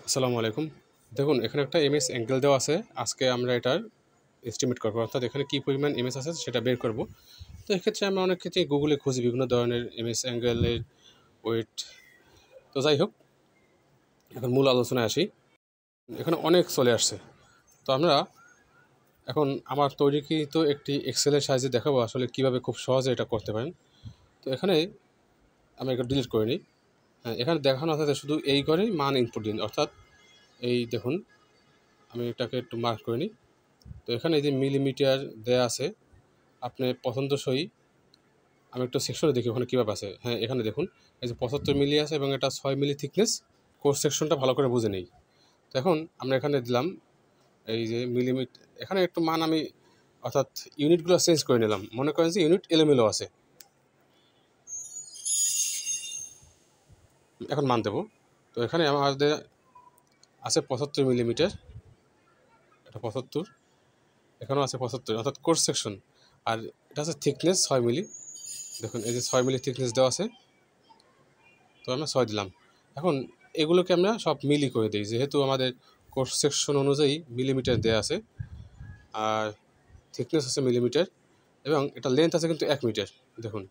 আসসালামু আলাইকুম। দেখুন এখানে একটা এমএস অ্যাঙ্গেল দেওয়া আছে। আজকে আমরা এটার এস্টিমেট করবো, অর্থাৎ এখানে কী পরিমাণ এমএস আছে সেটা বের করব। তো এক্ষেত্রে আমরা অনেক ক্ষেত্রে গুগলে খুঁজি বিভিন্ন ধরনের এমএস অ্যাঙ্গেলের ওয়েট। তো যাই হোক, এখন মূল আলোচনায় আসি। এখানে অনেক চলে আসছে। তো আমরা এখন আমার তৈরিকৃত একটি এক্সেলের সাহায্যে দেখাবো আসলে কীভাবে খুব সহজে এটা করতে পারেন। তো এখানে আমি এটা ডিলিট করে নিই। হ্যাঁ, এখানে দেখানো আছে শুধু এই ঘরেই মান ইনপুট দিন, অর্থাৎ এই দেখুন আমি এটাকে একটু মার্ক করে নিই। তো এখানে এই যে মিলিমিটার দেয়া আছে, আপনি পছন্দসই আমি একটু সেকশনে দেখি ওখানে কীভাবে আছে। হ্যাঁ, এখানে দেখুন এই যে 75 মিলি আছে এবং এটা 6 মিলি থিকনেস। কোর্স সেকশনটা ভালো করে বুঝে নেই। তো এখন আমরা এখানে দিলাম এই যে এখানে একটু মান আমি অর্থাৎ ইউনিটগুলো চেঞ্জ করে নিলাম। মনে করেন যে ইউনিট এলোমেলো আছে, এখন মান দেবো। তো এখানে আমাদের আছে 75 মিলিমিটার, এটা 75, এখানেও আছে 75 অর্থাৎ কোর্স সেকশন। আর এটা আছে থিকনেস 6 মিলি। দেখুন এই যে 6 মিলি থিকনেস দেওয়া আছে, তো আমরা 6 দিলাম। এখন এগুলোকে আমরা সব মিলি করে দিই, যেহেতু আমাদের কোর্স সেকশন অনুযায়ী মিলিমিটার দেওয়া আছে আর থিকনেস আছে মিলিমিটার এবং এটা লেন্থ আছে কিন্তু 1 মিটার। দেখুন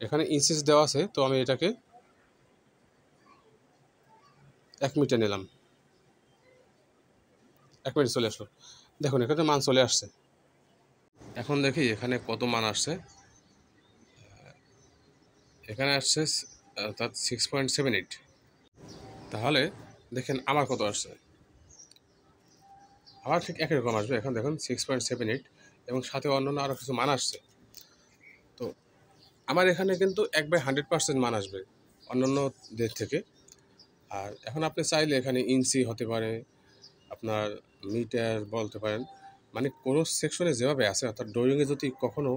এখানে ইঞ্চিস দেওয়া আছে, তো আমি এটাকে 1 মিটার নিলাম। 1 মিটার চলে আসলো। দেখুন এখানে মান চলে আসছে। এখন দেখি এখানে কত মান আসছে। এখানে আসছে অর্থাৎ 6.78। তাহলে দেখেন আমার কত আসছে, আমার ঠিক একই রকম আসবে। এখন দেখুন 6.78 এবং সাথে অন্যান্য আরও কিছু মান আসছে। তো আমার এখানে কিন্তু 1/100% মান আসবে অন্যান্যদের থেকে। আর এখন আপনি চাইলে এখানে ইঞ্চি হতে পারে, আপনার মিটার বলতে পারেন, মানে কোনো সেকশনে যেভাবে আছে, অর্থাৎ ড্রয়িংয়ে যদি কখনও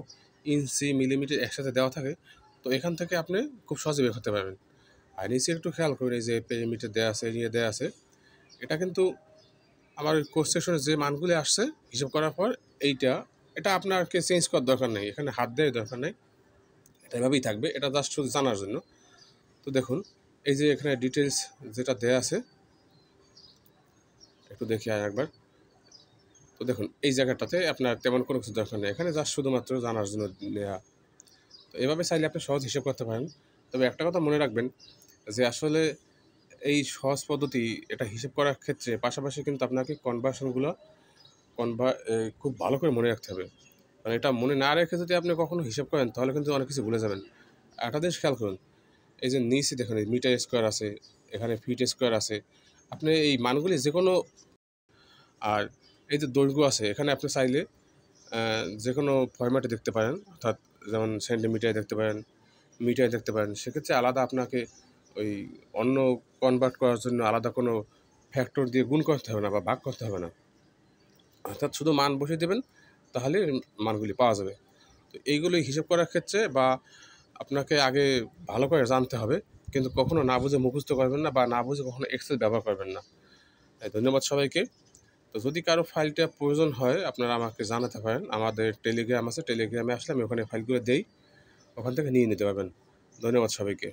ইঞ্চি মিলিমিটার একসাথে দেওয়া থাকে তো এখান থেকে আপনি খুব সহজে বের করতে পারবেন। আর নিচে একটু খেয়াল করুন, এই যে পেরিমিটার দেওয়া আছে, এরিয়া দেওয়া আছে, এটা কিন্তু আমার কোর্স সেকশনে যে মানগুলি আসছে হিসাব করার পর এটা আপনাকে চেঞ্জ করার দরকার নেই, এখানে হাত দেওয়ার দরকার নেই, এটা এভাবেই থাকবে। এটা জাস্ট শুধু জানার জন্য। তো দেখুন এই যে এখানে ডিটেলস যেটা দেয়া আছে, একটু দেখি আর একবার। তো দেখুন এই জায়গাটাতে আপনার তেমন কোনো কিছু দরকার নেই, এখানে জাস্ট শুধুমাত্র জানার জন্য নেওয়া। তো এভাবে চাইলে আপনি সহজ হিসাব করতে পারেন। তবে একটা কথা মনে রাখবেন যে আসলে এই সহজ পদ্ধতি এটা হিসাব করার ক্ষেত্রে পাশাপাশি কিন্তু আপনাকে কনভার্সনগুলো খুব ভালো করে মনে রাখতে হবে। কারণ এটা মনে না রেখে যদি আপনি কখনো হিসাব করেন তাহলে কিন্তু অনেক কিছু ভুলে যাবেন। একটা জিনিস খেয়াল করুন, এই যে নিচে দেখুন মিটার স্কোয়ার আছে, এখানে ফিট স্কোয়ার আছে, আপনি এই মানগুলি যে কোনো, আর এই যে দৈর্ঘ্য আছে এখানে আপনি চাইলে যে কোনো ফরম্যাটে দেখতে পারেন, অর্থাৎ যেমন সেন্টিমিটারে দেখতে পারেন, মিটারে দেখতে পারেন। সেক্ষেত্রে আলাদা আপনাকে ওই অন্য কনভার্ট করার জন্য আলাদা কোনো ফ্যাক্টর দিয়ে গুণ করতে হবে না বা ভাগ করতে হবে না, অর্থাৎ শুধু মান বসিয়ে দেবেন, তাহলে মানগুলি পাওয়া যাবে। তো এইগুলি হিসেব করার ক্ষেত্রে বা আপনাকে আগে ভালো করে জানতে হবে, কিন্তু কখনো না বুঝে মুখস্থ করবেন না বা না বুঝে কখনো এক্সেল ব্যবহার করবেন না। ধন্যবাদ সবাইকে। তো যদি কারো ফাইলটা প্রয়োজন হয় আপনারা আমাকে জানাতে পারেন। আমাদের টেলিগ্রাম আছে, টেলিগ্রামে আসলে আমি ওখানে ফাইলগুলো দেই, ওখান থেকে নিয়ে নিতে পারবেন। ধন্যবাদ সবাইকে।